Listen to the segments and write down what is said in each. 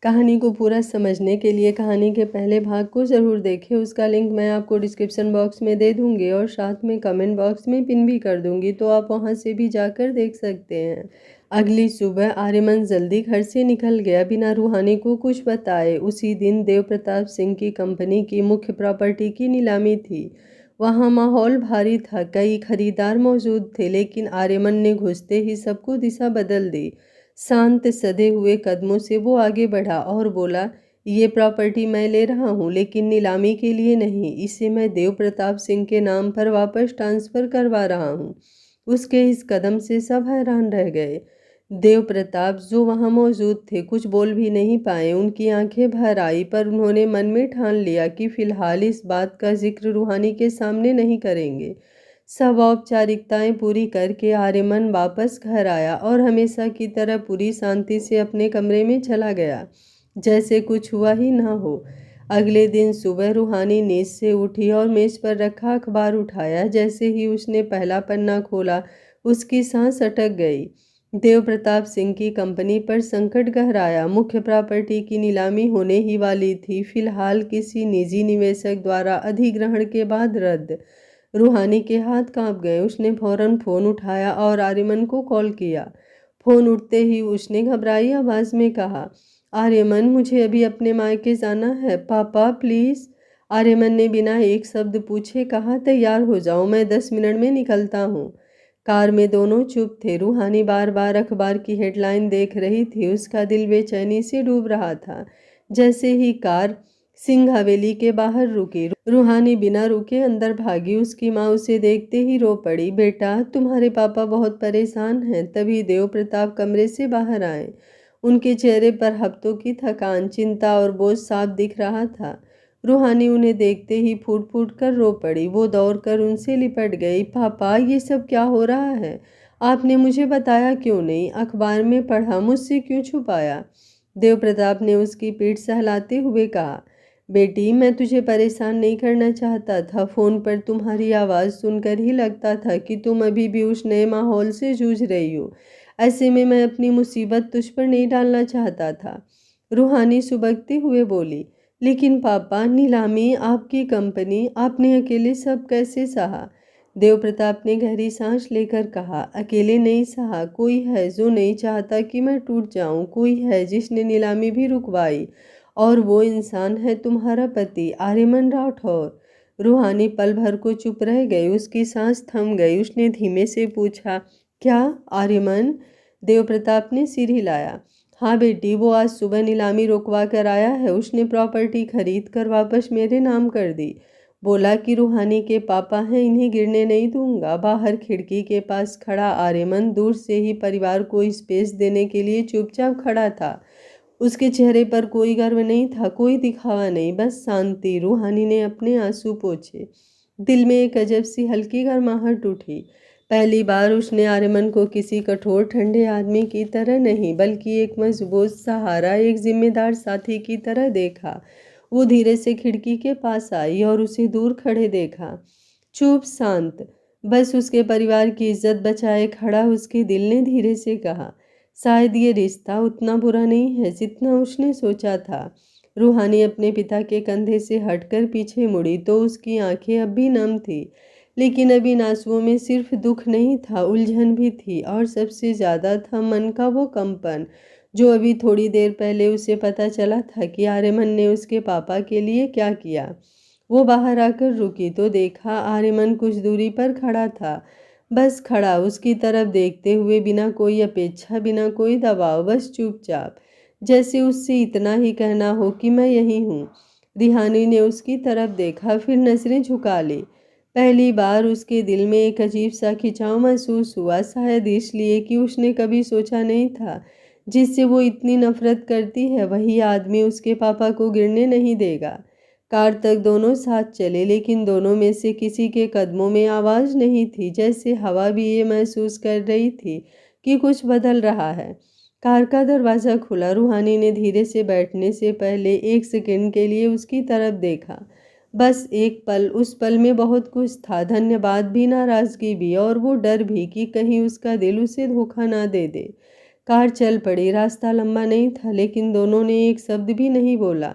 कहानी को पूरा समझने के लिए कहानी के पहले भाग को ज़रूर देखें। उसका लिंक मैं आपको डिस्क्रिप्शन बॉक्स में दे दूँगी और साथ में कमेंट बॉक्स में पिन भी कर दूँगी, तो आप वहाँ से भी जाकर देख सकते हैं। अगली सुबह आर्यमन जल्दी घर से निकल गया बिना रूहानी को कुछ बताए। उसी दिन देव प्रताप सिंह की कंपनी की मुख्य प्रॉपर्टी की नीलामी थी। वहाँ माहौल भारी था, कई खरीदार मौजूद थे, लेकिन आर्यमन ने घुसते ही सबको दिशा बदल दी। शांत सधे हुए कदमों से वो आगे बढ़ा और बोला, ये प्रॉपर्टी मैं ले रहा हूँ, लेकिन नीलामी के लिए नहीं। इसे मैं देव प्रताप सिंह के नाम पर वापस ट्रांसफ़र करवा रहा हूँ। उसके इस कदम से सब हैरान रह गए। देव प्रताप जो वहाँ मौजूद थे कुछ बोल भी नहीं पाए। उनकी आंखें भर आई, पर उन्होंने मन में ठान लिया कि फिलहाल इस बात का जिक्र रूहानी के सामने नहीं करेंगे। सब औपचारिकताएं पूरी करके आर्यमन वापस घर आया और हमेशा की तरह पूरी शांति से अपने कमरे में चला गया, जैसे कुछ हुआ ही ना हो। अगले दिन सुबह रूहानी नींद से उठी और मेज पर रखा अखबार उठाया। जैसे ही उसने पहला पन्ना खोला, उसकी सांस अटक गई। देव प्रताप सिंह की कंपनी पर संकट गहराया। मुख्य प्रॉपर्टी की नीलामी होने ही वाली थी, फिलहाल किसी निजी निवेशक द्वारा अधिग्रहण के बाद रद्द। रूहानी के हाथ कांप गए। उसने फौरन फ़ोन उठाया और आर्यमन को कॉल किया। फ़ोन उठते ही उसने घबराई आवाज़ में कहा, आर्यमन, मुझे अभी अपने मायके जाना है। पापा प्लीज़। आर्यमन ने बिना एक शब्द पूछे कहा, तैयार हो जाओ, मैं 10 मिनट में निकलता हूँ। कार में दोनों चुप थे। रूहानी बार बार अखबार की हेडलाइन देख रही थी। उसका दिल बेचैनी से डूब रहा था। जैसे ही कार सिंह हवेली के बाहर रुकी, रूहानी बिना रुके अंदर भागी। उसकी माँ उसे देखते ही रो पड़ी। बेटा, तुम्हारे पापा बहुत परेशान हैं। तभी देव प्रताप कमरे से बाहर आए। उनके चेहरे पर हफ्तों की थकान, चिंता और बोझ साफ दिख रहा था। रूहानी उन्हें देखते ही फूट फूट कर रो पड़ी। वो दौड़कर उनसे लिपट गई। पापा, ये सब क्या हो रहा है? आपने मुझे बताया क्यों नहीं? अखबार में पढ़ा, मुझसे क्यों छुपाया? देव प्रताप ने उसकी पीठ सहलाते हुए कहा, बेटी, मैं तुझे परेशान नहीं करना चाहता था। फ़ोन पर तुम्हारी आवाज़ सुनकर ही लगता था कि तुम अभी भी उस नए माहौल से जूझ रही हो। ऐसे में मैं अपनी मुसीबत तुझ पर नहीं डालना चाहता था। रूहानी सुबकते हुए बोली, लेकिन पापा, नीलामी, आपकी कंपनी, आपने अकेले सब कैसे सहा? देव प्रताप ने गहरी सांस लेकर कहा, अकेले नहीं सहा। कोई है जो नहीं चाहता कि मैं टूट जाऊं। कोई है जिसने नीलामी भी रुकवाई, और वो इंसान है तुम्हारा पति आर्यमन राठौर। रूहानी पल भर को चुप रह गई। उसकी सांस थम गई। उसने धीमे से पूछा, क्या आर्यमन? देव प्रताप ने सिर हिलाया। हाँ बेटी, वो आज सुबह नीलामी रुकवा कर आया है। उसने प्रॉपर्टी खरीद कर वापस मेरे नाम कर दी। बोला कि रूहानी के पापा हैं, इन्हें गिरने नहीं दूंगा। बाहर खिड़की के पास खड़ा आर्यमन दूर से ही परिवार को स्पेस देने के लिए चुपचाप खड़ा था। उसके चेहरे पर कोई गर्व नहीं था, कोई दिखावा नहीं, बस शांति। रूहानी ने अपने आंसू पोंछे। दिल में एक अजब सी हल्की गर्माहट उठी। पहली बार उसने आर्यमन को किसी कठोर ठंडे आदमी की तरह नहीं, बल्कि एक मजबूत सहारा, एक जिम्मेदार साथी की तरह देखा। वो धीरे से खिड़की के पास आई और उसे दूर खड़े देखा, चुप, शांत, बस उसके परिवार की इज्जत बचाए खड़ा। उसके दिल ने धीरे से कहा, शायद ये रिश्ता उतना बुरा नहीं है जितना उसने सोचा था। रूहानी अपने पिता के कंधे से हटकर पीछे मुड़ी तो उसकी आंखें अब भी नम थी, लेकिन अब इन आंसुओं में सिर्फ दुख नहीं था, उलझन भी थी, और सबसे ज़्यादा था मन का वो कंपन जो अभी थोड़ी देर पहले उसे पता चला था कि आर्यमन ने उसके पापा के लिए क्या किया। वो बाहर आकर रुकी तो देखा आर्यमन कुछ दूरी पर खड़ा था, बस खड़ा, उसकी तरफ देखते हुए, बिना कोई अपेक्षा, बिना कोई दबाव, बस चुपचाप, जैसे उससे इतना ही कहना हो कि मैं यही हूँ। रिहानी ने उसकी तरफ देखा, फिर नजरें झुका ली। पहली बार उसके दिल में एक अजीब सा खिंचाव महसूस हुआ, शायद इसलिए कि उसने कभी सोचा नहीं था जिससे वो इतनी नफरत करती है वही आदमी उसके पापा को गिरने नहीं देगा। कार तक दोनों साथ चले, लेकिन दोनों में से किसी के कदमों में आवाज़ नहीं थी, जैसे हवा भी ये महसूस कर रही थी कि कुछ बदल रहा है। कार का दरवाज़ा खुला। रूहानी ने धीरे से बैठने से पहले एक सेकंड के लिए उसकी तरफ देखा, बस एक पल। उस पल में बहुत कुछ था, धन्यवाद भी, नाराज़गी भी, और वो डर भी कि कहीं उसका दिल उसे धोखा ना दे दे। कार चल पड़ी। रास्ता लंबा नहीं था, लेकिन दोनों ने एक शब्द भी नहीं बोला।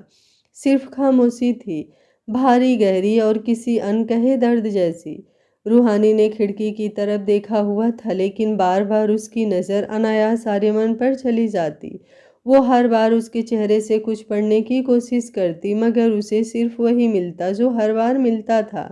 सिर्फ खामोशी थी, भारी, गहरी और किसी अनकहे दर्द जैसी। रूहानी ने खिड़की की तरफ देखा हुआ था, लेकिन बार बार उसकी नज़र अनायास आर्यमन पर चली जाती। वो हर बार उसके चेहरे से कुछ पढ़ने की कोशिश करती, मगर उसे सिर्फ वही मिलता जो हर बार मिलता था।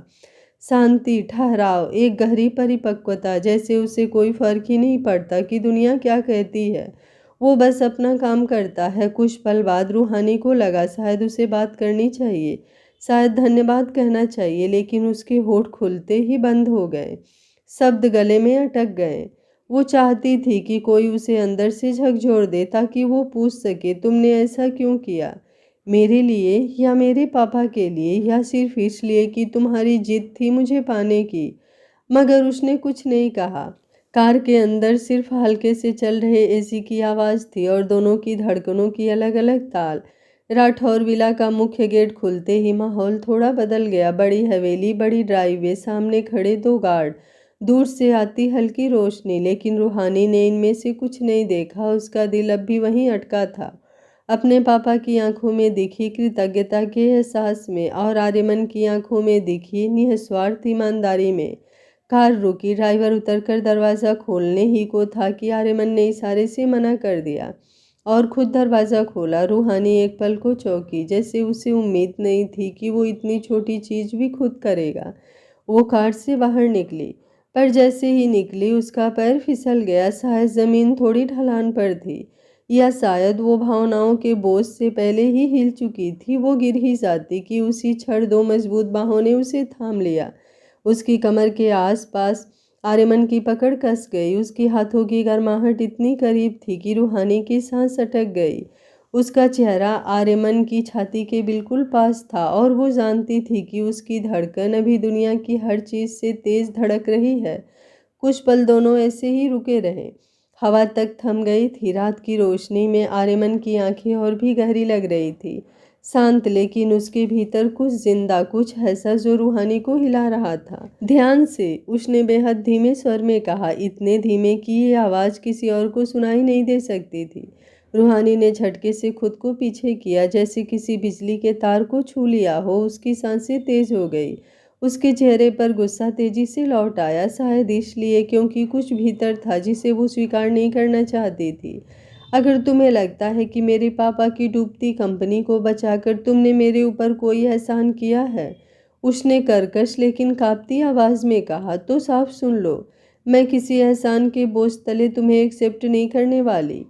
शांति, ठहराव, एक गहरी परिपक्वता, जैसे उसे कोई फर्क ही नहीं पड़ता कि दुनिया क्या कहती है। वो बस अपना काम करता है। कुछ पल बाद रूहानी को लगा शायद उसे बात करनी चाहिए, शायद धन्यवाद कहना चाहिए, लेकिन उसके होठ खुलते ही बंद हो गए। शब्द गले में अटक गए। वो चाहती थी कि कोई उसे अंदर से झकझोर दे ताकि वो पूछ सके, तुमने ऐसा क्यों किया? मेरे लिए या मेरे पापा के लिए, या सिर्फ इसलिए कि तुम्हारी जिद थी मुझे पाने की? मगर उसने कुछ नहीं कहा। कार के अंदर सिर्फ हल्के से चल रहे एसी की आवाज़ थी और दोनों की धड़कनों की अलग अलग ताल। राठौर विला का मुख्य गेट खुलते ही माहौल थोड़ा बदल गया। बड़ी हवेली, बड़ी ड्राइववे, सामने खड़े दो गार्ड, दूर से आती हल्की रोशनी। लेकिन रूहानी ने इनमें से कुछ नहीं देखा। उसका दिल अब भी वहीं अटका था, अपने पापा की आंखों में दिखी कृतज्ञता के एहसास में, और आर्यमन की आंखों में दिखी निस्वार्थ ईमानदारी में। कार रुकी। ड्राइवर उतरकर दरवाज़ा खोलने ही को था कि आर्यमन ने इशारे से मना कर दिया और खुद दरवाज़ा खोला। रूहानी एक पल को चौंकी, जैसे उसे उम्मीद नहीं थी कि वो इतनी छोटी चीज़ भी खुद करेगा। वो कार से बाहर निकली, पर जैसे ही निकली उसका पैर फिसल गया। शायद ज़मीन थोड़ी ढलान पर थी, या शायद वो भावनाओं के बोझ से पहले ही हिल चुकी थी। वो गिर ही जाती कि उसी क्षण दो मजबूत बाहों ने उसे थाम लिया। उसकी कमर के आसपास आर्यमन की पकड़ कस गई। उसके हाथों की गर्माहट इतनी करीब थी कि रूहानी की सांस अटक गई। उसका चेहरा आर्यमन की छाती के बिल्कुल पास था, और वो जानती थी कि उसकी धड़कन अभी दुनिया की हर चीज़ से तेज धड़क रही है। कुछ पल दोनों ऐसे ही रुके रहे। हवा तक थम गई थी। रात की रोशनी में आर्यमन की आंखें और भी गहरी लग रही थी, शांत, लेकिन उसके भीतर कुछ जिंदा, कुछ ऐसा जो रूहानी को हिला रहा था। ध्यान से, उसने बेहद धीमे स्वर में कहा, इतने धीमे कि ये आवाज़ किसी और को सुनाई नहीं दे सकती थी। रूहानी ने झटके से खुद को पीछे किया, जैसे किसी बिजली के तार को छू लिया हो। उसकी सांसें तेज हो गई। उसके चेहरे पर गुस्सा तेजी से लौट आया, शायद इसलिए क्योंकि कुछ भीतर था जिसे वो स्वीकार नहीं करना चाहती थी। अगर तुम्हें लगता है कि मेरे पापा की डूबती कंपनी को बचाकर तुमने मेरे ऊपर कोई एहसान किया है, उसने कर्कश लेकिन कांपती आवाज़ में कहा, तो साफ सुन लो, मैं किसी एहसान के बोझ तले तुम्हें एक्सेप्ट नहीं करने वाली।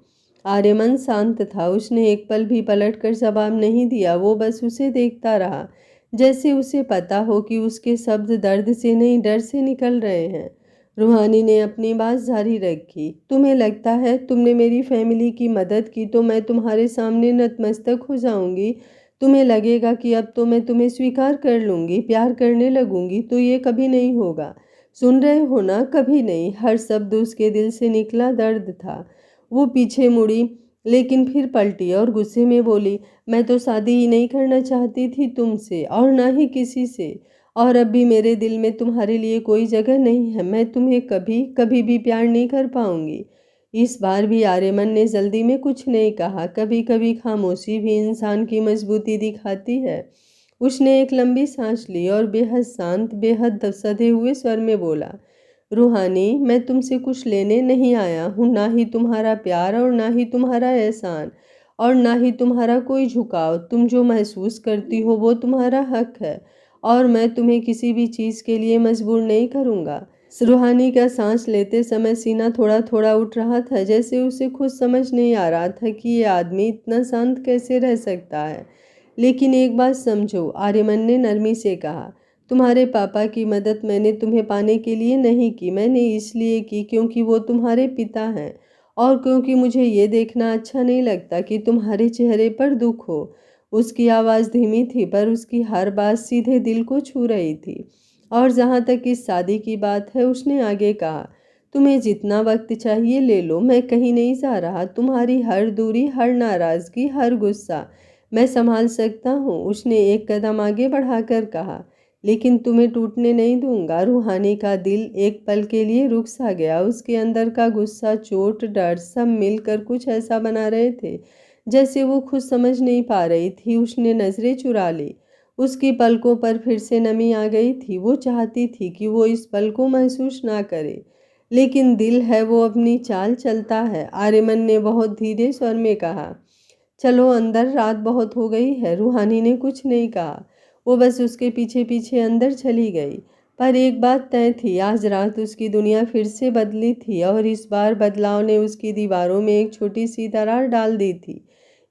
आर्यमन शांत था। उसने एक पल भी पलटकर जवाब नहीं दिया। वो बस उसे देखता रहा, जैसे उसे पता हो कि उसके शब्द दर्द से नहीं, डर से निकल रहे हैं। रूहानी ने अपनी बात जारी रखी, तुम्हें लगता है तुमने मेरी फैमिली की मदद की तो मैं तुम्हारे सामने नतमस्तक हो जाऊंगी? तुम्हें लगेगा कि अब तो मैं तुम्हें स्वीकार कर लूंगी, प्यार करने लगूंगी? तो ये कभी नहीं होगा। सुन रहे हो ना, कभी नहीं। हर शब्द उसके दिल से निकला दर्द था। वो पीछे मुड़ी, लेकिन फिर पलटी और गुस्से में बोली, मैं तो शादी ही नहीं करना चाहती थी तुमसे, और ना ही किसी से, और अब भी मेरे दिल में तुम्हारे लिए कोई जगह नहीं है। मैं तुम्हें कभी कभी भी प्यार नहीं कर पाऊंगी। इस बार भी आर्यमन ने जल्दी में कुछ नहीं कहा। कभी कभी खामोशी भी इंसान की मजबूती दिखाती है। उसने एक लंबी सांस ली और बेहद शांत, बेहद सधे हुए स्वर में बोला, रूहानी, मैं तुमसे कुछ लेने नहीं आया हूँ, ना ही तुम्हारा प्यार और ना ही तुम्हारा एहसान और ना ही तुम्हारा कोई झुकाव। तुम जो महसूस करती हो वो तुम्हारा हक है, और मैं तुम्हें किसी भी चीज़ के लिए मजबूर नहीं करूँगा। रूहानी का सांस लेते समय सीना थोड़ा थोड़ा उठ रहा था, जैसे उसे खुद समझ नहीं आ रहा था कि ये आदमी इतना शांत कैसे रह सकता है। लेकिन एक बात समझो, आर्यमन ने नरमी से कहा, तुम्हारे पापा की मदद मैंने तुम्हें पाने के लिए नहीं की, मैंने इसलिए की क्योंकि वो तुम्हारे पिता हैं, और क्योंकि मुझे ये देखना अच्छा नहीं लगता कि तुम्हारे चेहरे पर दुख हो। उसकी आवाज़ धीमी थी, पर उसकी हर बात सीधे दिल को छू रही थी। और जहाँ तक इस शादी की बात है, उसने आगे कहा, तुम्हें जितना वक्त चाहिए ले लो, मैं कहीं नहीं जा रहा। तुम्हारी हर दूरी, हर नाराज़गी, हर गुस्सा मैं संभाल सकता हूँ। उसने एक कदम आगे बढ़ाकर कहा, लेकिन तुम्हें टूटने नहीं दूंगा। रूहानी का दिल एक पल के लिए रुक सा गया। उसके अंदर का गुस्सा, चोट, डर सब मिलकर कुछ ऐसा बना रहे थे जैसे वो खुद समझ नहीं पा रही थी। उसने नजरें चुरा ली। उसकी पलकों पर फिर से नमी आ गई थी। वो चाहती थी कि वो इस पल को महसूस ना करे, लेकिन दिल है वो अपनी चाल चलता है। आर्यमन ने बहुत धीरे स्वर में कहा, चलो अंदर, रात बहुत हो गई है। रूहानी ने कुछ नहीं कहा। वो बस उसके पीछे पीछे अंदर चली गई। पर एक बात तय थी, आज रात उसकी दुनिया फिर से बदली थी और इस बार बदलाव ने उसकी दीवारों में एक छोटी सी दरार डाल दी थी।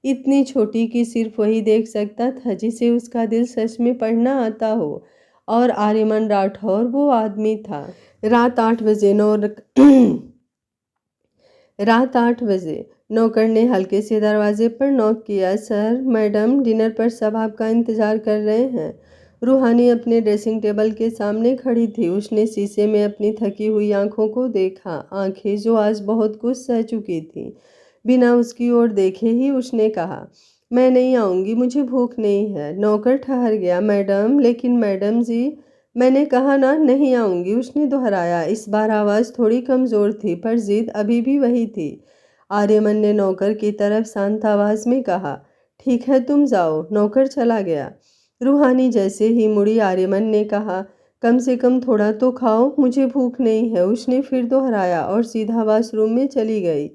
इतनी छोटी कि सिर्फ वही देख सकता था जिसे उसका दिल सच में पढ़ना आता हो। और आर्यमन राठौर वो आदमी था। रात 8 बजे रात 8 बजे नौकर ने हल्के से दरवाजे पर नॉक किया। सर, मैडम, डिनर पर सब आपका इंतजार कर रहे हैं। रूहानी अपने ड्रेसिंग टेबल के सामने खड़ी थी। उसने शीशे में अपनी थकी हुई आंखों को देखा, आंखें जो आज बहुत कुछ सह चुकी थी। बिना उसकी ओर देखे ही उसने कहा, मैं नहीं आऊँगी, मुझे भूख नहीं है। नौकर ठहर गया। मैडम, लेकिन मैडम जी, मैंने कहा ना, नहीं आऊँगी, उसने दोहराया। इस बार आवाज़ थोड़ी कमज़ोर थी, पर जिद अभी भी वही थी। आर्यमन ने नौकर की तरफ शांत आवाज़ में कहा, ठीक है, तुम जाओ। नौकर चला गया। रूहानी जैसे ही मुड़ी, आर्यमन ने कहा, कम से कम थोड़ा तो खाओ, मुझे भूख नहीं है। उसने फिर दोहराया और सीधा वॉशरूम में चली गई।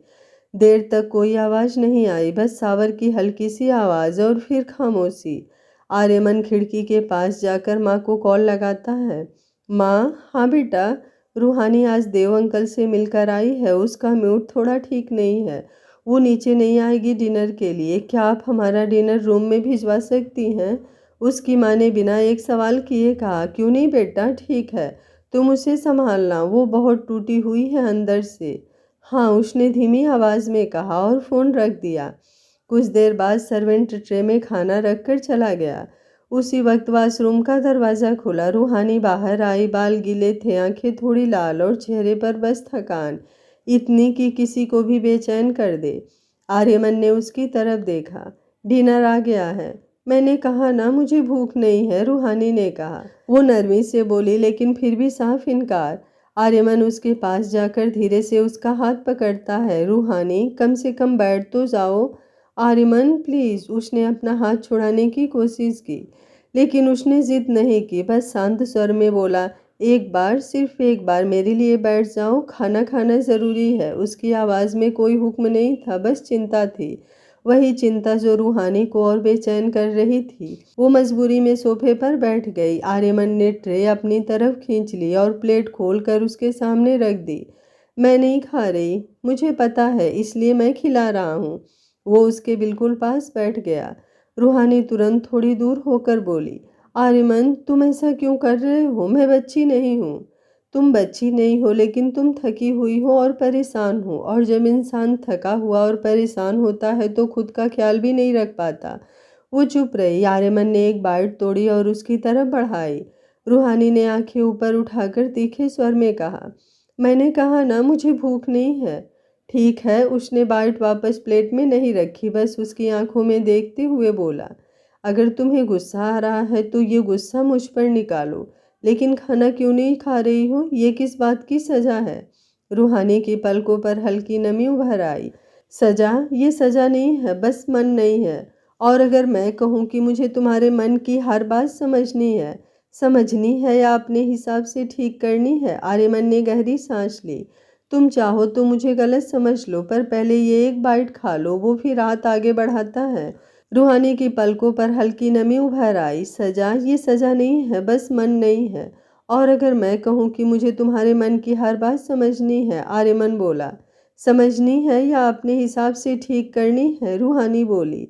देर तक कोई आवाज़ नहीं आई, बस शावर की हल्की सी आवाज़ और फिर खामोशी। आर्यमन खिड़की के पास जाकर माँ को कॉल लगाता है। माँ। हाँ बेटा। रूहानी आज देव अंकल से मिलकर आई है। उसका मूड थोड़ा ठीक नहीं है। वो नीचे नहीं आएगी डिनर के लिए। क्या आप हमारा डिनर रूम में भिजवा सकती हैं? उसकी माँ ने बिना एक सवाल किए कहा, क्यों नहीं बेटा, ठीक है, तुम उसे संभालना, वो बहुत टूटी हुई है अंदर से। हाँ, उसने धीमी आवाज़ में कहा और फ़ोन रख दिया। कुछ देर बाद सर्वेंट ट्रे में खाना रखकर चला गया। उसी वक्त वॉशरूम का दरवाज़ा खुला। रूहानी बाहर आई। बाल गीले थे, आंखें थोड़ी लाल और चेहरे पर बस थकान, इतनी कि किसी को भी बेचैन कर दे। आर्यमन ने उसकी तरफ देखा। डिनर आ गया है। मैंने कहा ना, मुझे भूख नहीं है, रूहानी ने कहा। वो नरमी से बोली, लेकिन फिर भी साफ इनकार। आर्यमन उसके पास जाकर धीरे से उसका हाथ पकड़ता है। रूहानी, कम से कम बैठ तो जाओ। आर्यमन प्लीज़। उसने अपना हाथ छुड़ाने की कोशिश की, लेकिन उसने जिद नहीं की। बस शांत स्वर में बोला, एक बार, सिर्फ एक बार मेरे लिए बैठ जाओ, खाना खाना ज़रूरी है। उसकी आवाज़ में कोई हुक्म नहीं था, बस चिंता थी। वही चिंता जो रूहानी को और बेचैन कर रही थी। वो मजबूरी में सोफे पर बैठ गई। आर्यमन ने ट्रे अपनी तरफ खींच ली और प्लेट खोलकर उसके सामने रख दी। मैं नहीं खा रही, मुझे पता है, इसलिए मैं खिला रहा हूँ। वो उसके बिल्कुल पास बैठ गया। रूहानी तुरंत थोड़ी दूर होकर बोली, आर्यमन, तुम ऐसा क्यों कर रहे हो? मैं बच्ची नहीं हूँ। तुम बच्ची नहीं हो, लेकिन तुम थकी हुई हो और परेशान हो, और जब इंसान थका हुआ और परेशान होता है तो खुद का ख्याल भी नहीं रख पाता। वो चुप रही। आर्यमन ने एक बाइट तोड़ी और उसकी तरफ बढ़ाई। रूहानी ने आंखें ऊपर उठाकर तीखे स्वर में कहा, मैंने कहा ना, मुझे भूख नहीं है। ठीक है। उसने बाइट वापस प्लेट में नहीं रखी, बस उसकी आंखों में देखते हुए बोला, अगर तुम्हें गुस्सा आ रहा है तो ये गुस्सा मुझ पर निकालो, लेकिन खाना क्यों नहीं खा रही हो? ये किस बात की सज़ा है? रूहानी की पलकों पर हल्की नमी उभर आई। सज़ा? ये सज़ा नहीं है, बस मन नहीं है। और अगर मैं कहूँ कि मुझे तुम्हारे मन की हर बात समझनी है या अपने हिसाब से ठीक करनी है? आर्यमन ने गहरी सांस ली। तुम चाहो तो मुझे गलत समझ लो, पर पहले ये एक बाइट खा लो, वो फिर हाथ आगे बढ़ाता है। रूहानी की पलकों पर हल्की नमी उभर आई। सजा? ये सजा नहीं है, बस मन नहीं है। और अगर मैं कहूँ कि मुझे तुम्हारे मन की हर बात समझनी है? आर्यमन बोला। समझनी है या अपने हिसाब से ठीक करनी है? रूहानी बोली।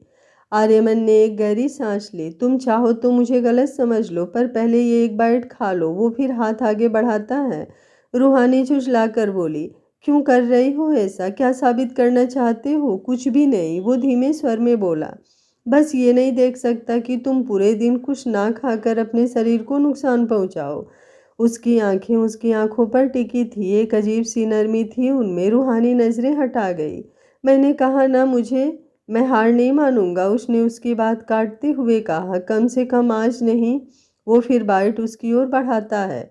आर्यमन ने एक गहरी सांस ली। तुम चाहो तो मुझे गलत समझ लो, पर पहले ये एक बाइट खा लो, वो फिर हाथ आगे बढ़ाता है। रूहानी झुठलाकर बोली, क्यों कर रही हो ऐसा? क्या साबित करना चाहते हो? कुछ भी नहीं, वो धीमे स्वर में बोला। बस ये नहीं देख सकता कि तुम पूरे दिन कुछ ना खाकर अपने शरीर को नुकसान पहुंचाओ। उसकी आंखें उसकी आंखों पर टिकी थी, एक अजीब सी नरमी थी उनमें। रूहानी नजरें हटा गई। मैंने कहा ना, मैं हार नहीं मानूंगा, उसने उसकी बात काटते हुए कहा, कम से कम आज नहीं। वो फिर बाइट उसकी ओर बढ़ाता है।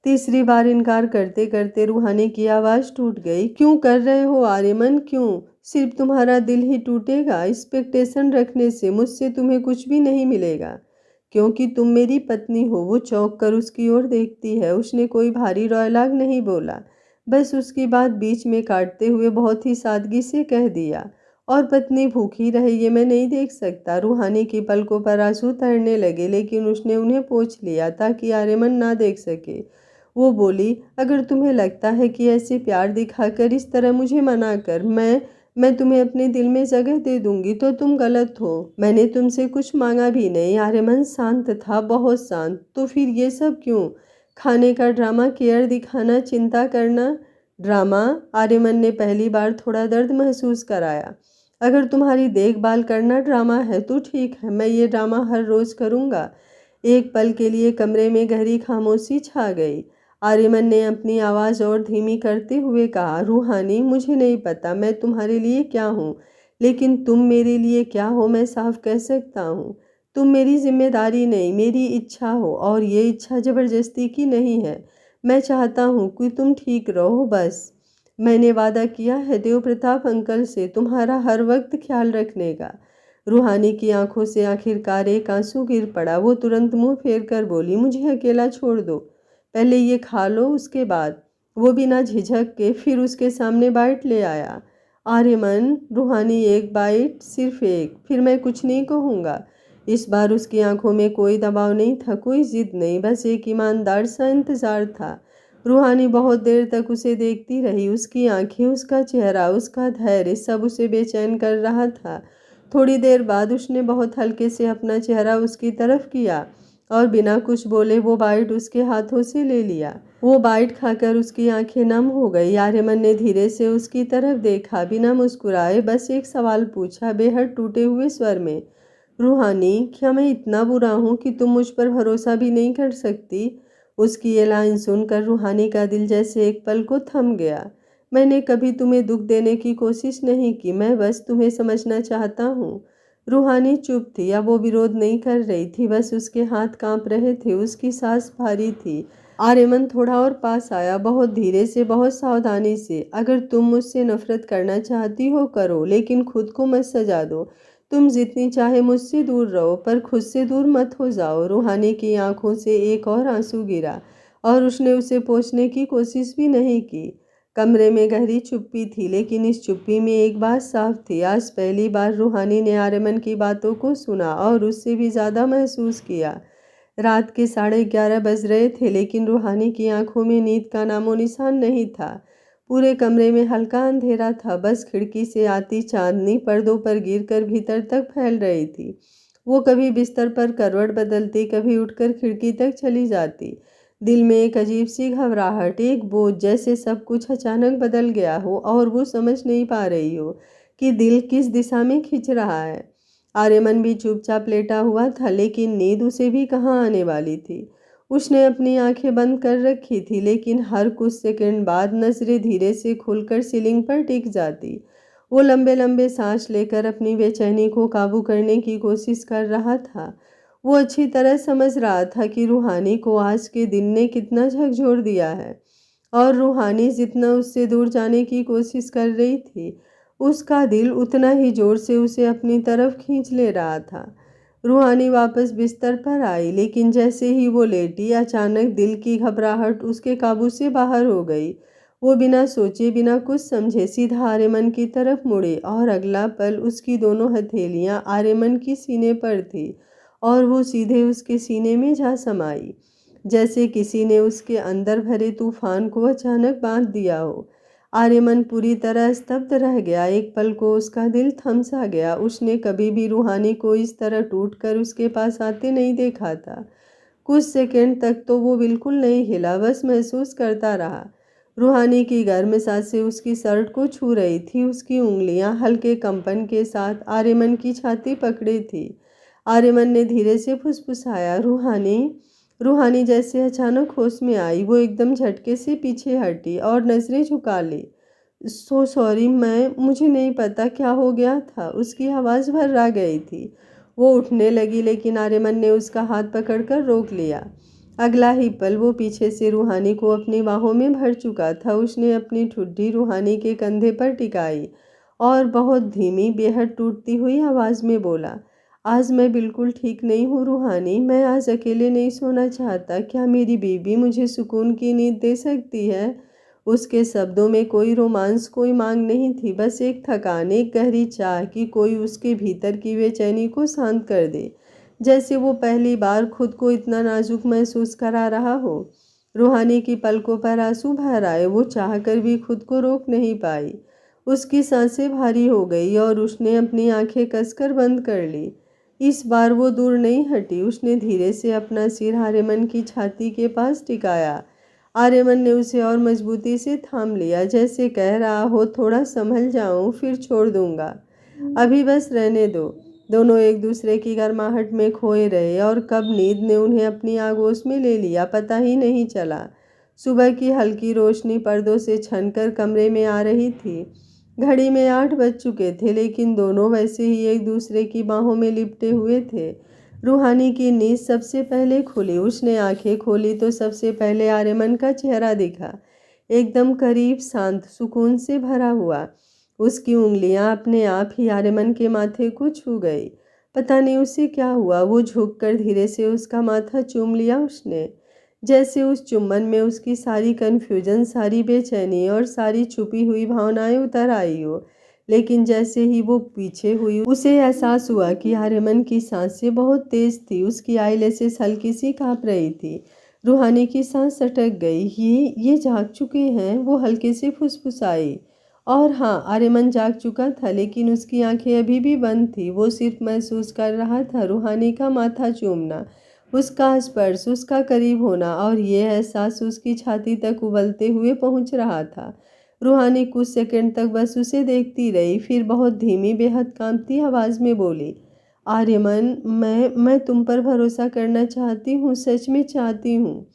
तीसरी बार इनकार करते करते रूहानी की आवाज़ टूट गई। क्यों कर रहे हो आर्यमन, क्यों? सिर्फ तुम्हारा दिल ही टूटेगा। एक्सपेक्टेशन रखने से मुझसे तुम्हें कुछ भी नहीं मिलेगा, क्योंकि तुम मेरी पत्नी हो। वो चौंक कर उसकी ओर देखती है। उसने कोई भारी डायलॉग नहीं बोला, बस उसकी बात बीच में काटते हुए बहुत ही सादगी से कह दिया, और पत्नी भूखी रहे ये मैं नहीं देख सकता। रूहानी की पलकों पर आंसू तैरने लगे, लेकिन उसने उन्हें पोंछ लिया ताकि आर्यमन ना देख सके। वो बोली, अगर तुम्हें लगता है कि ऐसे प्यार दिखाकर इस तरह मुझे मना कर मैं तुम्हें अपने दिल में जगह दे दूंगी तो तुम गलत हो। मैंने तुमसे कुछ मांगा भी नहीं। आर्यमन शांत था, बहुत शांत। तो फिर ये सब क्यों? खाने का ड्रामा, केयर दिखाना, चिंता करना। ड्रामा? आर्यमन ने पहली बार थोड़ा दर्द महसूस कराया। अगर तुम्हारी देखभाल करना ड्रामा है तो ठीक है, मैं ये ड्रामा हर रोज़ करूँगा। एक पल के लिए कमरे में गहरी खामोशी छा गई। आर्यमन ने अपनी आवाज़ और धीमी करते हुए कहा, रूहानी, मुझे नहीं पता मैं तुम्हारे लिए क्या हूँ, लेकिन तुम मेरे लिए क्या हो मैं साफ कह सकता हूँ। तुम मेरी जिम्मेदारी नहीं, मेरी इच्छा हो, और ये इच्छा ज़बरदस्ती की नहीं है। मैं चाहता हूँ कि तुम ठीक रहो, बस। मैंने वादा किया है देव प्रताप अंकल से तुम्हारा हर वक्त ख्याल रखने का। रूहानी की आंखों से आखिरकार एक आंसू गिर पड़ा। वो तुरंत मुंह फेर कर बोली, मुझे अकेला छोड़ दो, पहले ये खा लो, उसके बाद। वो बिना झिझक के फिर उसके सामने बाइट ले आया। आर्यमन, रूहानी, एक बाइट, सिर्फ एक, फिर मैं कुछ नहीं कहूँगा। इस बार उसकी आंखों में कोई दबाव नहीं था, कोई जिद नहीं, बस एक ईमानदार सा इंतजार था। रूहानी बहुत देर तक उसे देखती रही। उसकी आंखें, उसका चेहरा, उसका धैर्य, सब उसे बेचैन कर रहा था। थोड़ी देर बाद उसने बहुत हल्के से अपना चेहरा उसकी तरफ किया और बिना कुछ बोले वो बाइट उसके हाथों से ले लिया। वो बाइट खाकर उसकी आंखें नम हो गई। आर्यमन ने धीरे से उसकी तरफ देखा, बिना मुस्कुराए, बस एक सवाल पूछा, बेहद टूटे हुए स्वर में, रूहानी, क्या मैं इतना बुरा हूँ कि तुम मुझ पर भरोसा भी नहीं कर सकती? उसकी ये लाइन सुनकर रूहानी का दिल जैसे एक पल को थम गया। मैंने कभी तुम्हें दुख देने की कोशिश नहीं की, मैं बस तुम्हें समझना चाहता हूँ। रूहानी चुप थी। अब वो विरोध नहीं कर रही थी, बस उसके हाथ कांप रहे थे, उसकी सांस भारी थी। आर्यमन थोड़ा और पास आया, बहुत धीरे से, बहुत सावधानी से। अगर तुम मुझसे नफरत करना चाहती हो करो, लेकिन खुद को मत सजा दो। तुम जितनी चाहे मुझसे दूर रहो, पर खुद से दूर मत हो जाओ। रूहानी की आंखों से एक और आंसू गिरा और उसने उसे पोंछने की कोशिश भी नहीं की। कमरे में गहरी चुप्पी थी, लेकिन इस चुप्पी में एक बात साफ थी, आज पहली बार रूहानी ने आर्यमन की बातों को सुना और उससे भी ज़्यादा महसूस किया। रात के 11:30 बज रहे थे, लेकिन रूहानी की आंखों में नींद का नामो निशान नहीं था। पूरे कमरे में हल्का अंधेरा था, बस खिड़की से आती चांदनी पर्दों पर गिरकर भीतर तक फैल रही थी। वो कभी बिस्तर पर करवट बदलती, कभी उठकर खिड़की तक चली जाती। दिल में एक अजीब सी घबराहट, एक बोझ, जैसे सब कुछ अचानक बदल गया हो और वो समझ नहीं पा रही हो कि दिल किस दिशा में खिंच रहा है। आर्यमन भी चुपचाप लेटा हुआ था, लेकिन नींद उसे भी कहाँ आने वाली थी। उसने अपनी आंखें बंद कर रखी थी, लेकिन हर कुछ सेकंड बाद नजरें धीरे से खुलकर सीलिंग पर टिक जाती। वो लंबे लंबे सांस लेकर अपनी बेचैनी को काबू करने की कोशिश कर रहा था। वो अच्छी तरह समझ रहा था कि रूहानी को आज के दिन ने कितना झकझोर दिया है, और रूहानी जितना उससे दूर जाने की कोशिश कर रही थी, उसका दिल उतना ही जोर से उसे अपनी तरफ खींच ले रहा था। रूहानी वापस बिस्तर पर आई, लेकिन जैसे ही वो लेटी, अचानक दिल की घबराहट उसके काबू से बाहर हो गई। वो बिना सोचे, बिना कुछ समझे सीधा आर्यमन की तरफ मुड़ी, और अगला पल उसकी दोनों हथेलियां आर्यमन की सीने पर थी और वो सीधे उसके सीने में जा समाई, जैसे किसी ने उसके अंदर भरे तूफान को अचानक बांध दिया हो। आर्यमन पूरी तरह स्तब्ध रह गया। एक पल को उसका दिल थम सा गया। उसने कभी भी रूहानी को इस तरह टूटकर उसके पास आते नहीं देखा था। कुछ सेकंड तक तो वो बिल्कुल नहीं हिला, बस महसूस करता रहा। रूहानी की गर्म सांसें उसकी शर्ट को छू रही थी, उसकी उंगलियां हल्के कंपन के साथ आर्यमन की छाती पकड़ी थी। आर्यमन ने धीरे से फुसफुसाया, रूहानी। रूहानी जैसे अचानक होश में आई, वो एकदम झटके से पीछे हटी और नजरें झुका ली। सो सॉरी, मुझे नहीं पता क्या हो गया था। उसकी आवाज़ भर्रा गई थी। वो उठने लगी लेकिन आर्यमन ने उसका हाथ पकड़कर रोक लिया। अगला ही पल वो पीछे से रूहानी को अपनी बाहों में भर चुका था। उसने अपनी ठुड्डी रूहानी के कंधे पर टिकाई और बहुत धीमी, बेहद टूटती हुई आवाज़ में बोला, आज मैं बिल्कुल ठीक नहीं हूँ रूहानी, मैं आज अकेले नहीं सोना चाहता। क्या मेरी बीवी मुझे सुकून की नींद दे सकती है? उसके शब्दों में कोई रोमांस, कोई मांग नहीं थी, बस एक थकान, एक गहरी चाह कि कोई उसके भीतर की बेचैनी को शांत कर दे, जैसे वो पहली बार खुद को इतना नाजुक महसूस करा रहा हो। रूहानी की पलकों पर आंसू भर आए, वो चाहकर भी खुद को रोक नहीं पाई। उसकी सांसें भारी हो गई और उसने अपनी आंखें कसकर बंद कर ली। इस बार वो दूर नहीं हटी। उसने धीरे से अपना सिर आर्यमन की छाती के पास टिकाया। आर्यमन ने उसे और मजबूती से थाम लिया, जैसे कह रहा हो, थोड़ा संभल जाऊं फिर छोड़ दूंगा, अभी बस रहने दो। दोनों एक दूसरे की गर्माहट में खोए रहे और कब नींद ने उन्हें अपनी आगोश में ले लिया पता ही नहीं चला। सुबह की हल्की रोशनी पर्दों से छनकर कमरे में आ रही थी। घड़ी में 8 बज चुके थे, लेकिन दोनों वैसे ही एक दूसरे की बाहों में लिपटे हुए थे। रूहानी की नींद सबसे पहले खुली। उसने आंखें खोली तो सबसे पहले आर्यमन का चेहरा दिखा, एकदम करीब, शांत, सुकून से भरा हुआ। उसकी उंगलियां अपने आप ही आर्यमन के माथे को छू गई। पता नहीं उसे क्या हुआ, वो झुककर धीरे से उसका माथा चूम लिया उसने, जैसे उस चुम्बन में उसकी सारी कन्फ्यूजन, सारी बेचैनी और सारी छुपी हुई भावनाएं उतर आई हो। लेकिन जैसे ही वो पीछे हुई, उसे एहसास हुआ कि आर्यमन की सांसें बहुत तेज थी, उसकी आईलैशेस हल्की सी कांप रही थी। रूहानी की सांस अटक गई। ये जाग चुके हैं, वो हल्के से फुसफुसाई। और हाँ, आर्यमन जाग चुका था, लेकिन उसकी आंखें अभी भी बंद थी। वो सिर्फ महसूस कर रहा था रूहानी का माथा चूमना, उसका स्पर्श, उसका करीब होना, और ये एहसास उसकी छाती तक उबलते हुए पहुंच रहा था। रूहानी कुछ सेकंड तक बस उसे देखती रही, फिर बहुत धीमी, बेहद कांपती आवाज़ में बोली, आर्यमन, मैं तुम पर भरोसा करना चाहती हूँ, सच में चाहती हूँ।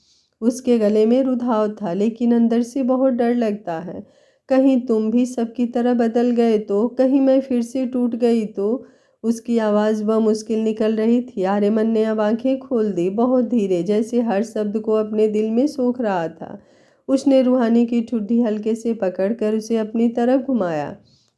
उसके गले में रुधाव था, लेकिन अंदर से बहुत डर लगता है। कहीं तुम भी सबकी तरह बदल गए तो, कहीं मैं फिर से टूट गई तो। उसकी आवाज़ मुश्किल निकल रही थी। आर्यमन ने अब आंखें खोल दी, बहुत धीरे, जैसे हर शब्द को अपने दिल में सोख रहा था। उसने रूहानी की ठुड्डी हल्के से पकड़कर उसे अपनी तरफ घुमाया।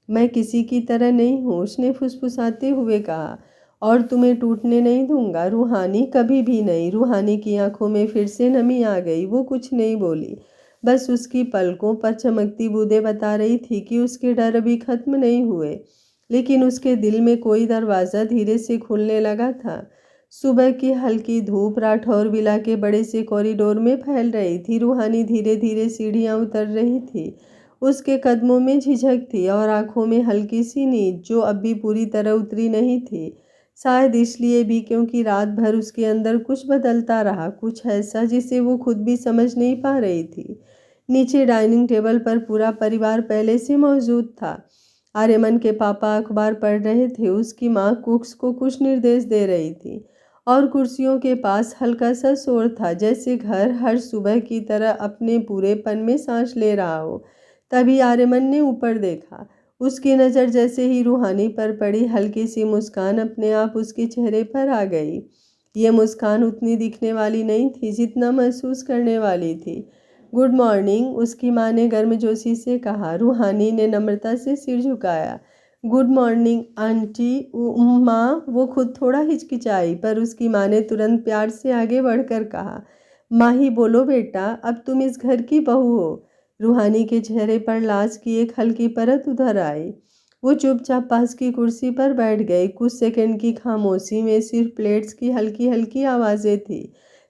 मैं किसी की तरह नहीं हूँ, उसने फुसफुसाते हुए कहा, और तुम्हें टूटने नहीं दूंगा रूहानी, कभी भी नहीं। रूहानी की आंखों में फिर से नमी आ गई। वो कुछ नहीं बोली, बस उसकी पलकों पर चमकती बूंदें बता रही थी कि उसके डर अभी खत्म नहीं हुए। लेकिन उसके दिल में कोई दरवाज़ा धीरे से खुलने लगा था। सुबह की हल्की धूप राठौर विला के बड़े से कॉरिडोर में फैल रही थी। रूहानी धीरे धीरे सीढ़ियां उतर रही थी। उसके कदमों में झिझक थी और आंखों में हल्की सी नींद, जो अब भी पूरी तरह उतरी नहीं थी। शायद इसलिए भी क्योंकि रात भर उसके अंदर कुछ बदलता रहा, कुछ ऐसा जिसे वो खुद भी समझ नहीं पा रही थी। नीचे डाइनिंग टेबल पर पूरा परिवार पहले से मौजूद था। आर्यमन के पापा अखबार पढ़ रहे थे, उसकी माँ कुक्स को कुछ निर्देश दे रही थी, और कुर्सियों के पास हल्का सा शोर था, जैसे घर हर सुबह की तरह अपने पूरेपन में सांस ले रहा हो। तभी आर्यमन ने ऊपर देखा। उसकी नज़र जैसे ही रूहानी पर पड़ी, हल्की सी मुस्कान अपने आप उसके चेहरे पर आ गई। ये मुस्कान उतनी दिखने वाली नहीं थी जितना महसूस करने वाली थी। गुड मॉर्निंग, उसकी माँ ने गर्मजोशी से कहा। रूहानी ने नम्रता से सिर झुकाया। Good morning aunty. माँ, वो खुद थोड़ा हिचकिचाई, पर उसकी माँ ने तुरंत प्यार से आगे बढ़कर कहा, माही बोलो बेटा, अब तुम इस घर की बहू हो। रूहानी के चेहरे पर लाज की एक हल्की परत उधर आई। वो चुपचाप पास की कुर्सी पर बैठ गई। कुछ सेकंड की खामोशी में सिर्फ प्लेट्स की हल्की हल्की आवाज़ें थी।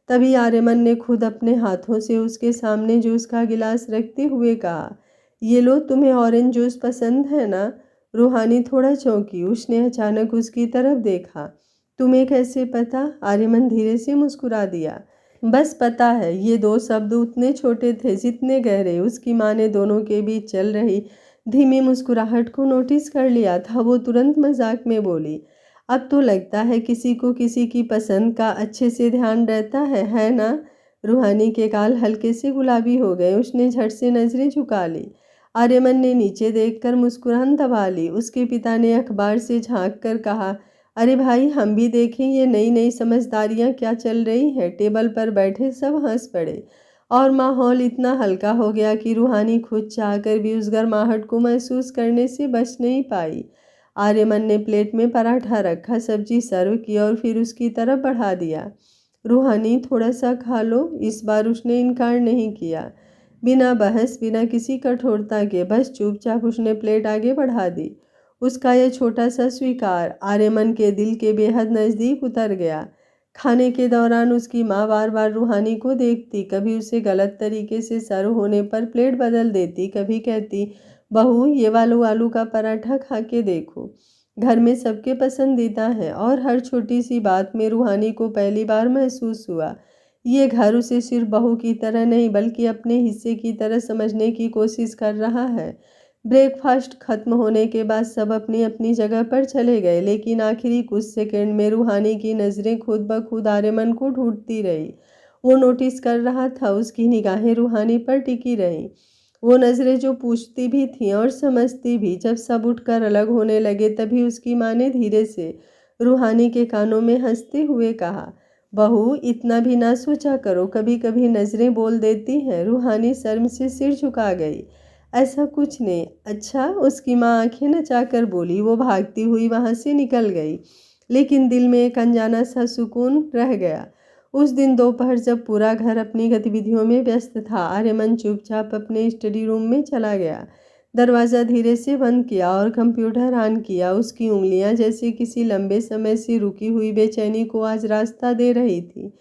तभी आर्यमन ने खुद अपने हाथों से उसके सामने जूस का गिलास रखते हुए कहा, ये लो, तुम्हें ऑरेंज जूस पसंद है ना? रूहानी थोड़ा चौंकी। उसने अचानक उसकी तरफ देखा। तुम्हें कैसे पता? आर्यमन धीरे से मुस्कुरा दिया। बस पता है। ये 2 शब्द उतने छोटे थे जितने गहरे। उसकी माँ ने दोनों के बीच चल रही धीमी मुस्कुराहट को नोटिस कर लिया था। वो तुरंत मजाक में बोली, अब तो लगता है किसी को किसी की पसंद का अच्छे से ध्यान रहता है ना? रूहानी के गाल हल्के से गुलाबी हो गए। उसने झट से नजरें झुका ली। आर्यमन ने नीचे देखकर मुस्कुराहट दबा ली। उसके पिता ने अखबार से झांक कर कहा, अरे भाई, हम भी देखें ये नई नई समझदारियाँ क्या चल रही हैं। टेबल पर बैठे सब हंस पड़े और माहौल इतना हल्का हो गया कि रूहानी खुद चाहकर भी उस गर्माहट को महसूस करने से बच नहीं पाई। आर्यमन ने प्लेट में पराठा रखा, सब्जी सर्व की और फिर उसकी तरफ बढ़ा दिया। रूहानी, थोड़ा सा खा लो। इस बार उसने इनकार नहीं किया। बिना बहस, बिना किसी कठोरता के, बस चुपचाप उसने प्लेट आगे बढ़ा दी। उसका यह छोटा सा स्वीकार आर्यमन के दिल के बेहद नज़दीक उतर गया। खाने के दौरान उसकी माँ बार बार रूहानी को देखती, कभी उसे गलत तरीके से सर्व होने पर प्लेट बदल देती, कभी कहती, बहू ये वाला आलू का पराठा खा के देखो, घर में सबके पसंदीदा है। और हर छोटी सी बात में रूहानी को पहली बार महसूस हुआ ये घर उसे सिर्फ बहू की तरह नहीं बल्कि अपने हिस्से की तरह समझने की कोशिश कर रहा है। ब्रेकफास्ट खत्म होने के बाद सब अपनी अपनी जगह पर चले गए, लेकिन आखिरी कुछ सेकंड में रूहानी की नज़रें खुद ब खुद आर्यमन को ढूंढती रही। वो नोटिस कर रहा था, उसकी निगाहें रूहानी पर टिकी रहीं। वो नज़रें जो पूछती भी थीं और समझती भी। जब सब उठकर अलग होने लगे तभी उसकी माँ ने धीरे से रूहानी के कानों में हंसते हुए कहा, बहू इतना भी ना सोचा करो, कभी कभी नज़रें बोल देती हैं। रूहानी शर्म से सिर झुका गई। ऐसा कुछ नहीं। अच्छा, उसकी माँ आंखें नचाकर बोली। वो भागती हुई वहाँ से निकल गई, लेकिन दिल में एक अनजाना सा सुकून रह गया। उस दिन दोपहर जब पूरा घर अपनी गतिविधियों में व्यस्त था, आर्यमन चुपचाप अपने स्टडी रूम में चला गया। दरवाज़ा धीरे से बंद किया और कंप्यूटर ऑन किया। उसकी उंगलियां जैसे किसी लंबे समय से रुकी हुई बेचैनी को आज रास्ता दे रही थी,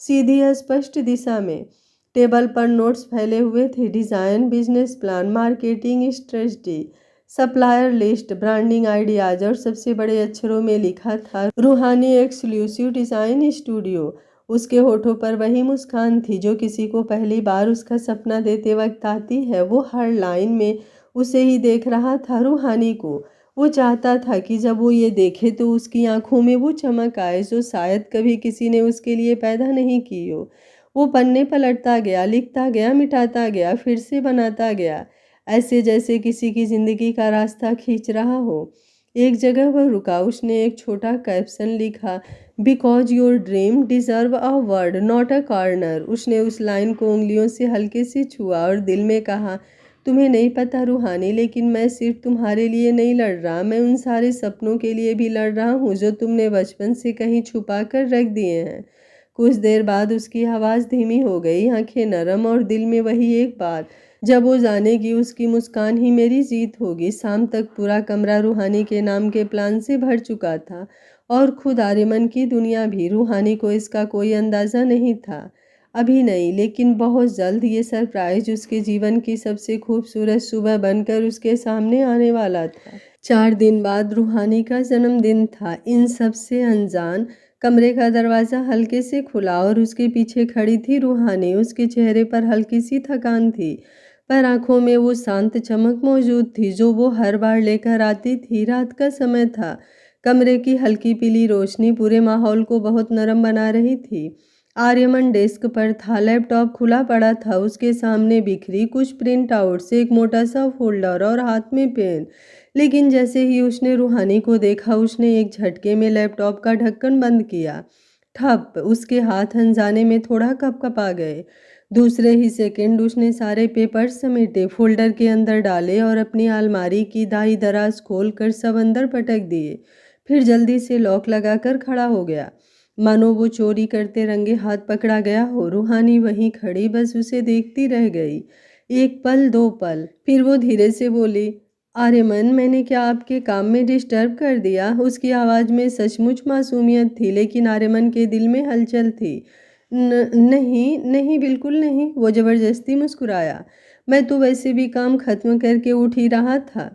सीधी स्पष्ट दिशा में। टेबल पर नोट्स फैले हुए थे, design, business plan, marketing strategy, supplier list, branding ideas, और सबसे बड़े अक्षरों में लिखा था रूहानी एक्सक्लूसिव डिज़ाइन स्टूडियो। उसके होठों पर वही मुस्कान थी जो किसी को पहली बार उसका सपना देते वक्त आती है। वो हर लाइन में उसे ही देख रहा था, रूहानी को। वो चाहता था कि जब वो ये देखे तो उसकी आंखों में वो चमक आए जो शायद कभी किसी ने उसके लिए पैदा नहीं की हो। वो पन्ने पलटता गया, लिखता गया, मिटाता गया, फिर से बनाता गया, ऐसे जैसे किसी की जिंदगी का रास्ता खींच रहा हो। एक जगह वह रुका। उसने एक छोटा कैप्शन लिखा, because your dream deserve a word not a corner. उसने उस लाइन को उंगलियों से हल्के से छुआ और दिल में कहा, तुम्हें नहीं पता रूहानी, लेकिन मैं सिर्फ तुम्हारे लिए नहीं लड़ रहा, मैं उन सारे सपनों के लिए भी लड़ रहा हूँ जो तुमने बचपन से कहीं छुपा कर रख दिए हैं। कुछ देर बाद उसकी आवाज़ धीमी हो गई, आंखें नरम, और दिल में वही एक बात, जब वो जानेगी उसकी मुस्कान ही मेरी जीत होगी। शाम तक पूरा कमरा रूहानी के नाम के प्लान से भर चुका था और खुद आर्यमन की दुनिया भी। रूहानी को इसका कोई अंदाज़ा नहीं था, अभी नहीं, लेकिन बहुत जल्द ये सरप्राइज उसके जीवन की सबसे खूबसूरत सुबह बनकर उसके सामने आने वाला था। 4 दिन बाद रूहानी का जन्मदिन था। इन सबसे अनजान कमरे का दरवाज़ा हल्के से खुला और उसके पीछे खड़ी थी रूहानी। उसके चेहरे पर हल्की सी थकान थी, पर आंखों में वो शांत चमक मौजूद थी जो वो हर बार लेकर आती थी। रात का समय था, कमरे की हल्की पीली रोशनी पूरे माहौल को बहुत नरम बना रही थी। आर्यमन डेस्क पर था, लैपटॉप खुला पड़ा था, उसके सामने बिखरी कुछ प्रिंट आउट्स, एक मोटा सा फोल्डर और हाथ में पेन। लेकिन जैसे ही उसने रूहानी को देखा, उसने एक झटके में लैपटॉप का ढक्कन बंद किया। ठप, उसके हाथ अनजाने में थोड़ा कपकपा गए। दूसरे ही सेकंड उसने सारे पेपर समेटे, फोल्डर के अंदर डाले और अपनी अलमारी की दाई दराज खोल कर सब अंदर पटक दिए। फिर जल्दी से लॉक लगाकर खड़ा हो गया, मानो वो चोरी करते रंगे हाथ पकड़ा गया हो। रूहानी वहीं खड़ी बस उसे देखती रह गई। एक पल, 2 पल, फिर वो धीरे से बोली, आर्यमन, मैंने क्या आपके काम में डिस्टर्ब कर दिया? उसकी आवाज़ में सचमुच मासूमियत थी, लेकिन आर्यमन के दिल में हलचल थी। नहीं नहीं, बिल्कुल नहीं, वो ज़बरदस्ती मुस्कुराया। मैं तो वैसे भी काम खत्म करके उठ ही रहा था।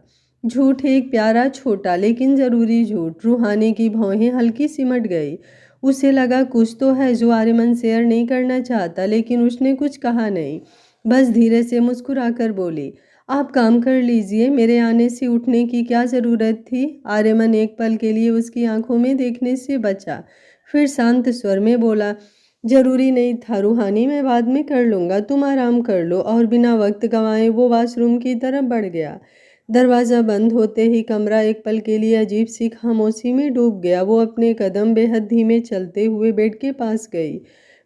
झूठ, एक प्यारा छोटा लेकिन ज़रूरी झूठ। रूहानी की भौहें हल्की सिमट गई। उसे लगा कुछ तो है जो आर्यमन शेयर नहीं करना चाहता, लेकिन उसने कुछ कहा नहीं, बस धीरे से मुस्कुराकर बोली, आप काम कर लीजिए, मेरे आने से उठने की क्या ज़रूरत थी? आर्यमन एक पल के लिए उसकी आंखों में देखने से बचा, फिर शांत स्वर में बोला, जरूरी नहीं था रूहानी, मैं बाद में कर लूँगा, तुम आराम कर लो। और बिना वक्त गंवाए वो वॉशरूम की तरफ बढ़ गया। दरवाज़ा बंद होते ही कमरा एक पल के लिए अजीब सी खामोशी में डूब गया। वो अपने कदम बेहद धीमे चलते हुए बेड के पास गई,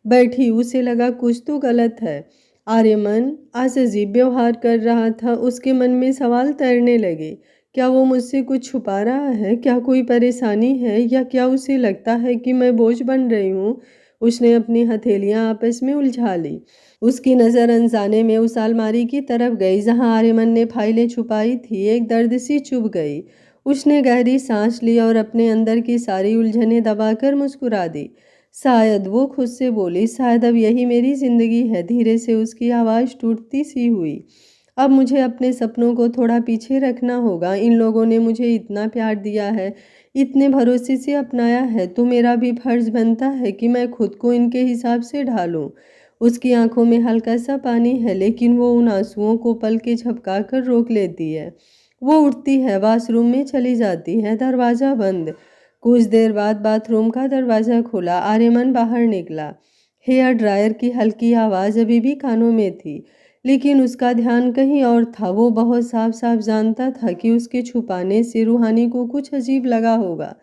बैठी। उसे लगा कुछ तो गलत है। आर्यमन आज अजीब व्यवहार कर रहा था। उसके मन में सवाल तैरने लगे। क्या वो मुझसे कुछ छुपा रहा है? क्या कोई परेशानी है? या क्या उसे लगता है कि मैं बोझ बन रही हूँ? उसने अपनी हथेलियाँ आपस में उलझा ली। उसकी नज़र अनजाने में उस अलमारी की तरफ गई जहां आर्यमन ने फाइलें छुपाई थी। एक दर्द सी चुभ गई। उसने गहरी सांस ली और अपने अंदर की सारी उलझनें दबाकर मुस्कुरा दी। शायद, वो खुद से बोली, शायद अब यही मेरी जिंदगी है। धीरे से उसकी आवाज़ टूटती सी हुई। अब मुझे अपने सपनों को थोड़ा पीछे रखना होगा। इन लोगों ने मुझे इतना प्यार दिया है, इतने भरोसे से अपनाया है, तो मेरा भी फर्ज बनता है कि मैं खुद को इनके हिसाब से ढालूं। उसकी आंखों में हल्का सा पानी है, लेकिन वो उन आंसुओं को पल के झपका कर रोक लेती है। वो उठती है, वॉशरूम में चली जाती है। दरवाज़ा बंद। कुछ देर बाद बाथरूम का दरवाज़ा खुला। आर्यमन बाहर निकला। हेयर ड्रायर की हल्की आवाज़ अभी भी कानों में थी, लेकिन उसका ध्यान कहीं और था। वो बहुत साफ साफ जानता था कि उसके छुपाने से रूहानी को कुछ अजीब लगा होगा,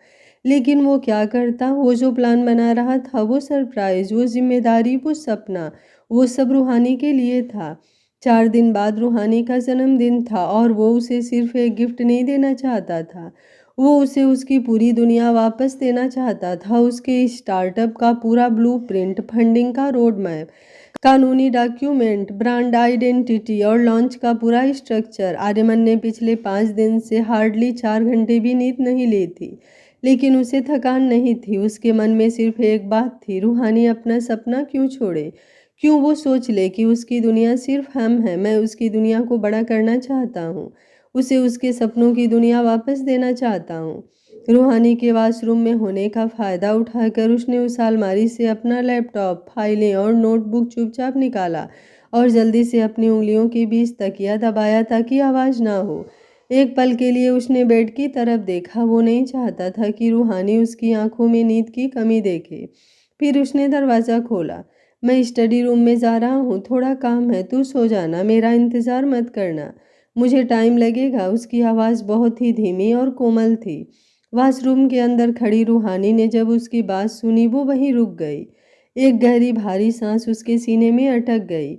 लेकिन वो क्या करता? वो जो प्लान बना रहा था, वो सरप्राइज, वो जिम्मेदारी, वो सपना, वो सब रूहानी के लिए था। 4 दिन बाद रूहानी का जन्मदिन था और वो उसे सिर्फ एक गिफ्ट नहीं देना चाहता था। वो उसे उसकी पूरी दुनिया वापस देना चाहता था। उसके स्टार्टअप का पूरा ब्लूप्रिंट, फंडिंग का रोड मैप, कानूनी डॉक्यूमेंट, ब्रांड आइडेंटिटी और लॉन्च का पूरा स्ट्रक्चर। आर्यमन ने पिछले 5 दिन से हार्डली 4 घंटे भी नींद नहीं ली थी, लेकिन उसे थकान नहीं थी। उसके मन में सिर्फ एक बात थी, रूहानी अपना सपना क्यों छोड़े? क्यों वो सोच ले कि उसकी दुनिया सिर्फ हम है। मैं उसकी दुनिया को बड़ा करना चाहता हूँ, उसे उसके सपनों की दुनिया वापस देना चाहता हूँ। रूहानी के वॉशरूम में होने का फ़ायदा उठाकर उसने उस अलमारी से अपना लैपटॉप, फाइलें और नोटबुक चुपचाप निकाला और जल्दी से अपनी उंगलियों के बीच तकिया दबाया ताकि आवाज़ ना हो। एक पल के लिए उसने बेड की तरफ देखा। वो नहीं चाहता था कि रूहानी उसकी आंखों में नींद की कमी देखे। फिर उसने दरवाज़ा खोला। मैं स्टडी रूम में जा रहा हूँ, थोड़ा काम है, तू सो जाना, मेरा इंतज़ार मत करना, मुझे टाइम लगेगा। उसकी आवाज़ बहुत ही धीमी और कोमल थी। वॉशरूम के अंदर खड़ी रूहानी ने जब उसकी बात सुनी, वो वहीं रुक गई। एक गहरी भारी सांस उसके सीने में अटक गई।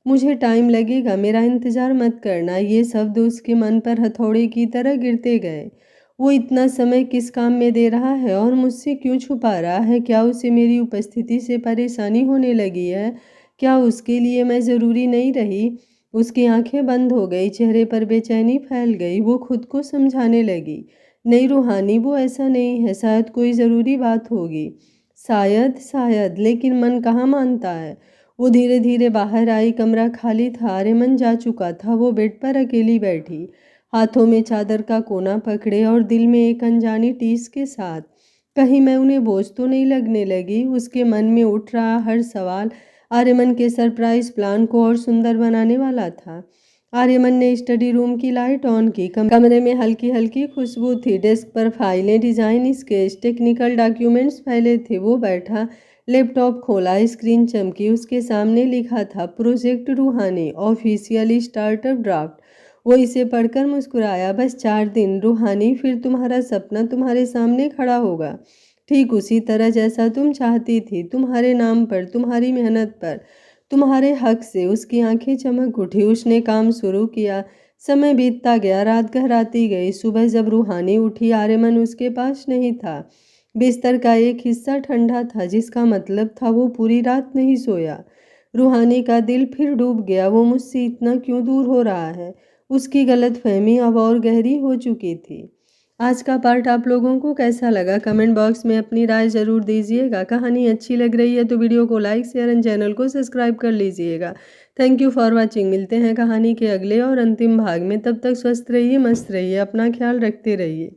मुझे टाइम लगेगा, मेरा इंतज़ार मत करना। ये शब्द उसके मन पर हथौड़े की तरह गिरते गए। वो इतना समय किस काम में दे रहा है और मुझसे क्यों छुपा रहा है? क्या उसे मेरी उपस्थिति से परेशानी होने लगी है? क्या उसके लिए मैं ज़रूरी नहीं रही? उसकी आंखें बंद हो गई, चेहरे पर बेचैनी फैल गई। वो खुद को समझाने लगी, नहीं रूहानी, वो ऐसा नहीं है, शायद कोई ज़रूरी बात होगी, शायद शायद, लेकिन मन कहाँ मानता है। वो धीरे धीरे बाहर आई। कमरा खाली था, आर्यमन जा चुका था। वो बेड पर अकेली बैठी, हाथों में चादर का कोना पकड़े और दिल में एक अनजानी टीस के साथ, कहीं मैं उन्हें बोझ तो नहीं लगने लगी। उसके मन में उठ रहा हर सवाल आर्यमन के सरप्राइज प्लान को और सुंदर बनाने वाला था। आर्यमन ने स्टडी रूम की लाइट ऑन की। कमरे में हल्की हल्की खुशबू थी। डेस्क पर फाइलें, डिजाइन स्केच, टेक्निकल डॉक्यूमेंट्स फैले थे। वो बैठा, लैपटॉप खोला, स्क्रीन चमकी। उसके सामने लिखा था, प्रोजेक्ट रूहानी, ऑफिशियल स्टार्टअप ड्राफ्ट। वो इसे पढ़कर मुस्कुराया। बस 4 दिन रूहानी, फिर तुम्हारा सपना तुम्हारे सामने खड़ा होगा, ठीक उसी तरह जैसा तुम चाहती थी, तुम्हारे नाम पर, तुम्हारी मेहनत पर, तुम्हारे हक से। उसकी आंखें चमक उठी। उसने काम शुरू किया। समय बीतता गया, रात गहराती गई। सुबह जब रूहानी उठी, आर्यमन उसके पास नहीं था। बिस्तर का एक हिस्सा ठंडा था, जिसका मतलब था वो पूरी रात नहीं सोया। रूहानी का दिल फिर डूब गया। वो मुझसे इतना क्यों दूर हो रहा है? उसकी गलतफहमी अब और गहरी हो चुकी थी। आज का पार्ट आप लोगों को कैसा लगा? कमेंट बॉक्स में अपनी राय ज़रूर दीजिएगा। कहानी अच्छी लग रही है तो वीडियो को लाइक, शेयर एंड चैनल को सब्सक्राइब कर लीजिएगा। Thank you for watching. मिलते हैं कहानी के अगले और अंतिम भाग में। तब तक स्वस्थ रहिए, मस्त रहिए, अपना ख्याल रखते रहिए।